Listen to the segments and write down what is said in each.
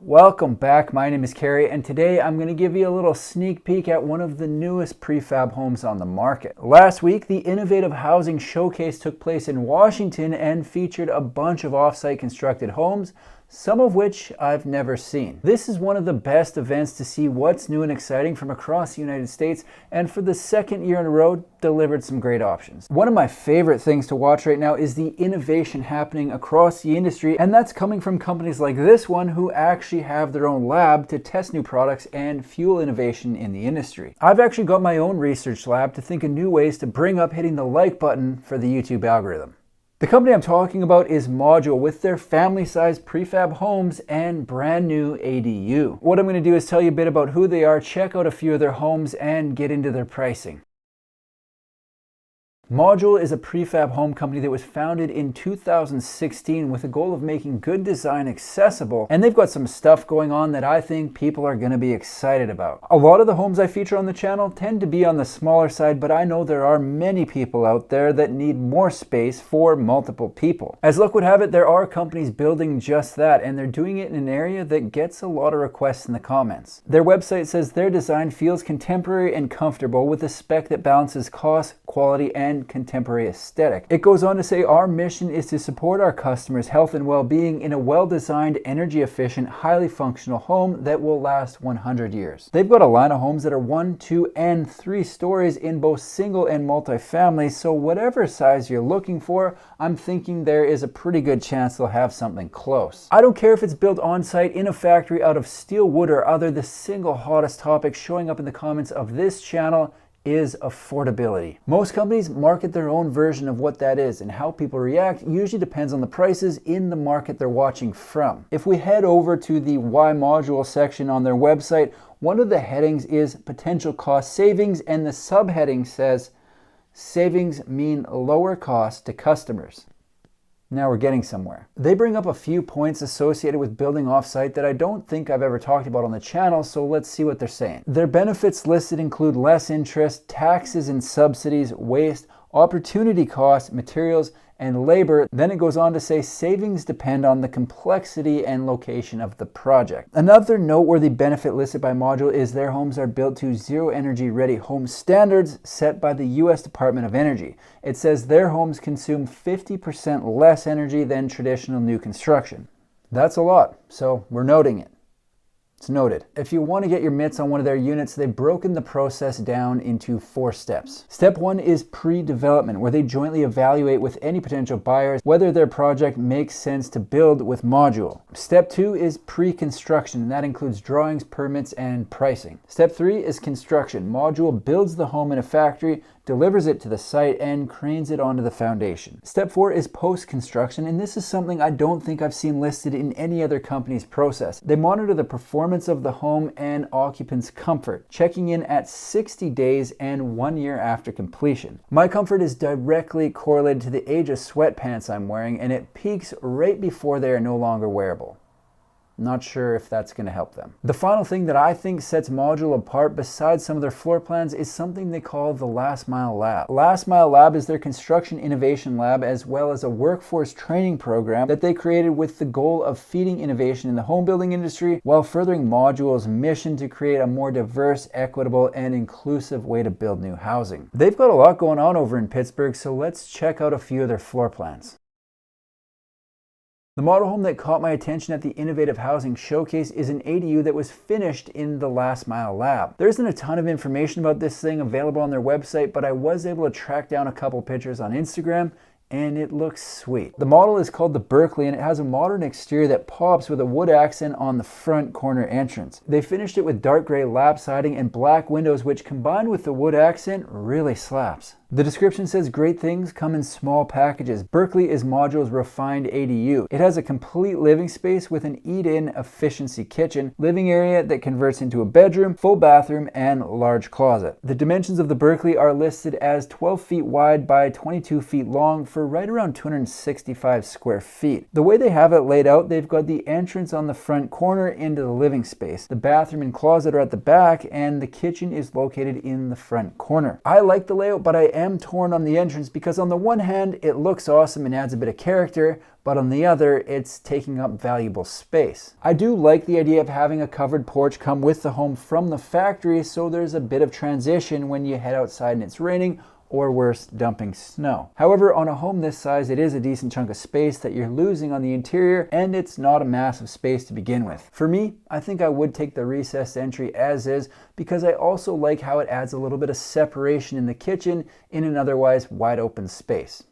Welcome back. My name is Carrie, and today I'm going to give you a little sneak peek at one of the newest prefab homes on the market. Last week, the Innovative Housing Showcase took place in Washington and featured a bunch of off-site constructed homes, some of which I've never seen. This is one of the best events to see what's new and exciting from across the United States, and for the second year in a row, delivered some great options. One of my favorite things to watch right now is the innovation happening across the industry, and that's coming from companies like this one who actually have their own lab to test new products and fuel innovation in the industry. I've actually got my own research lab to think of new ways to bring up hitting the like button for the YouTube algorithm. The company I'm talking about is Module with their family-sized prefab homes and brand new ADU. What I'm going to do is tell you a bit about who they are, check out a few of their homes, and get into their pricing. Module is a prefab home company that was founded in 2016 with a goal of making good design accessible, and they've got some stuff going on that I think people are going to be excited about. A lot of the homes I feature on the channel tend to be on the smaller side, but I know there are many people out there that need more space for multiple people. As luck would have it, there are companies building just that, and they're doing it in an area that gets a lot of requests in the comments. Their website says their design feels contemporary and comfortable with a spec that balances cost, quality, and contemporary aesthetic. It goes on to say, our mission is to support our customers' health and well-being in a well-designed, energy-efficient, highly functional home that will last 100 years. They've got a line of homes that are 1, 2, and 3 stories in both single and multi-family, so whatever size you're looking for, I'm thinking there is a pretty good chance they'll have something close. I don't care if it's built on-site, in a factory, out of steel, wood, or other, the single hottest topic showing up in the comments of this channel is affordability. Most companies market their own version of what that is, and how people react usually depends on the prices in the market they're watching from. If we head over to the Why Module section on their website, one of the headings is potential cost savings, and the subheading says savings mean lower cost to customers. Now we're getting somewhere. They bring up a few points associated with building off-site that I don't think I've ever talked about on the channel, so let's see what they're saying. Their benefits listed include less interest, taxes and subsidies, waste, opportunity costs, materials, and labor. Then it goes on to say savings depend on the complexity and location of the project. Another noteworthy benefit listed by Module is their homes are built to zero energy ready home standards set by the US Department of Energy. It says their homes consume 50% less energy than traditional new construction. That's a lot, so we're noting it. It's noted. If you want to get your mitts on one of their units, they've broken the process down into 4 steps. Step 1 is pre-development, where they jointly evaluate with any potential buyers whether their project makes sense to build with Module. Step 2 is pre-construction, and that includes drawings, permits, and pricing. Step 3 is construction. Module builds the home in a factory, delivers it to the site, and cranes it onto the foundation. Step 4 is post-construction, and this is something I don't think I've seen listed in any other company's process. They monitor the performance of the home and occupants' comfort, checking in at 60 days and 1 year after completion. My comfort is directly correlated to the age of sweatpants I'm wearing, and it peaks right before they are no longer wearable. Not sure if that's going to help them. The final thing that I think sets Module apart, besides some of their floor plans, is something they call the Last Mile Lab. Last Mile Lab is their construction innovation lab, as well as a workforce training program that they created with the goal of feeding innovation in the home building industry while furthering Module's mission to create a more diverse, equitable, and inclusive way to build new housing. They've got a lot going on over in Pittsburgh, so let's check out a few of their floor plans. The model home that caught my attention at the Innovative Housing Showcase is an ADU that was finished in the Last Mile Lab. There isn't a ton of information about this thing available on their website, but I was able to track down a couple pictures on Instagram, and it looks sweet. The model is called the Berkeley, and it has a modern exterior that pops with a wood accent on the front corner entrance. They finished it with dark gray lap siding and black windows, which combined with the wood accent really slaps. The description says great things come in small packages. Berkeley is Module's refined ADU. It has a complete living space with an eat-in efficiency kitchen, living area that converts into a bedroom, full bathroom, and large closet. The dimensions of the Berkeley are listed as 12 feet wide by 22 feet long for right around 265 square feet. The way they have it laid out, they've got the entrance on the front corner into the living space. The bathroom and closet are at the back, and the kitchen is located in the front corner. I like the layout, but I am torn on the entrance because on the one hand, it looks awesome and adds a bit of character, but on the other, it's taking up valuable space. I do like the idea of having a covered porch come with the home from the factory, so there's a bit of transition when you head outside and it's raining, or worse, dumping snow. However, on a home this size, it is a decent chunk of space that you're losing on the interior, and it's not a massive space to begin with. For me, I think I would take the recessed entry as is, because I also like how it adds a little bit of separation in the kitchen in an otherwise wide open space.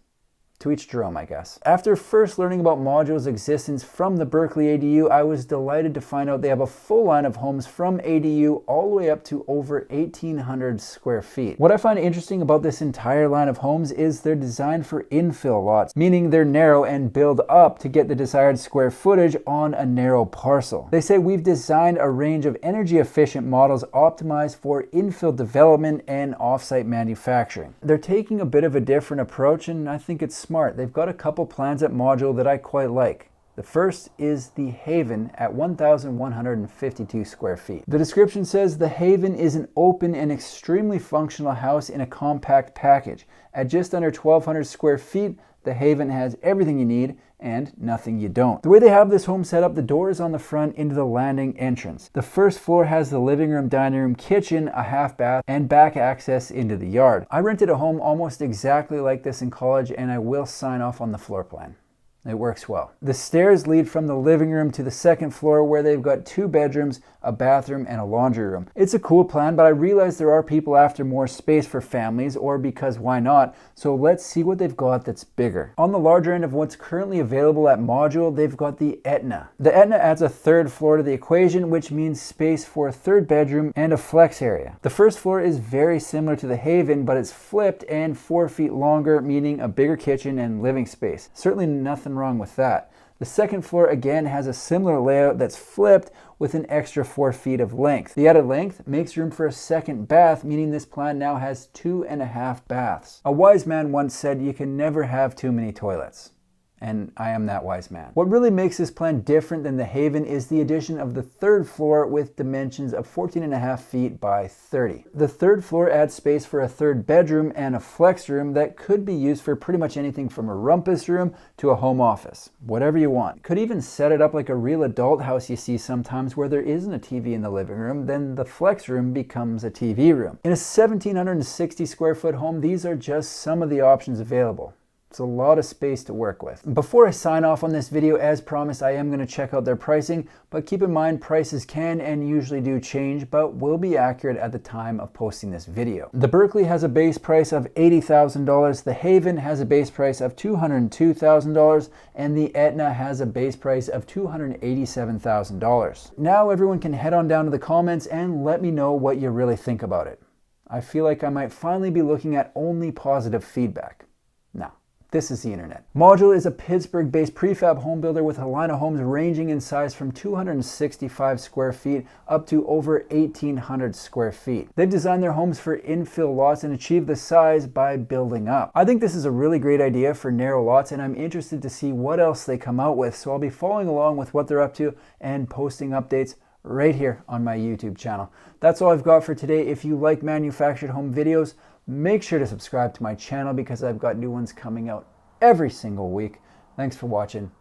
To each their own, I guess. After first learning about Modul's existence from the Berkeley ADU, I was delighted to find out they have a full line of homes from ADU all the way up to over 1,800 square feet. What I find interesting about this entire line of homes is they're designed for infill lots, meaning they're narrow and build up to get the desired square footage on a narrow parcel. They say we've designed a range of energy efficient models optimized for infill development and offsite manufacturing. They're taking a bit of a different approach, and I think it's smart. They've got a couple plans at Modul that I quite like. The first is the Haven at 1,152 square feet. The description says the Haven is an open and extremely functional house in a compact package. At just under 1,200 square feet, the Haven has everything you need and nothing you don't. The way they have this home set up, the door is on the front into the landing entrance. The first floor has the living room, dining room, kitchen, a half bath, and back access into the yard. I rented a home almost exactly like this in college, and I will sign off on the floor plan. It works well. The stairs lead from the living room to the second floor, where they've got 2 bedrooms, a bathroom, and a laundry room. It's a cool plan, but I realize there are people after more space for families, or because why not? So let's see what they've got that's bigger. On the larger end of what's currently available at Modul, they've got the Etna. The Etna adds a 3rd floor to the equation, which means space for a 3rd bedroom and a flex area. The first floor is very similar to the Haven, but it's flipped and 4 feet longer, meaning a bigger kitchen and living space. Certainly nothing wrong with that. The second floor again has a similar layout that's flipped with an extra 4 feet of length. The added length makes room for a second bath, meaning this plan now has 2.5 baths. A wise man once said you can never have too many toilets. And I am that wise man. What really makes this plan different than the Haven is the addition of the 3rd floor with dimensions of 14.5 feet by 30. The 3rd floor adds space for a 3rd bedroom and a flex room that could be used for pretty much anything from a rumpus room to a home office. Whatever you want. Could even set it up like a real adult house you see sometimes where there isn't a TV in the living room, then the flex room becomes a TV room. In a 1,760 square foot home, these are just some of the options available. It's a lot of space to work with. Before I sign off on this video, as promised, I am going to check out their pricing, but keep in mind prices can and usually do change, but will be accurate at the time of posting this video. The Berkeley has a base price of $80,000, the Haven has a base price of $202,000, and the Etna has a base price of $287,000. Now everyone can head on down to the comments and let me know what you really think about it. I feel like I might finally be looking at only positive feedback. No. This is the internet. Modul is a Pittsburgh-based prefab home builder with a line of homes ranging in size from 265 square feet up to over 1,800 square feet. They've designed their homes for infill lots and achieve the size by building up. I think this is a really great idea for narrow lots, and I'm interested to see what else they come out with, so I'll be following along with what they're up to and posting updates right here on my YouTube channel. That's all I've got for today. If you like manufactured home videos, make sure to subscribe to my channel because I've got new ones coming out every single week. Thanks for watching.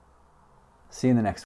See you in the next one.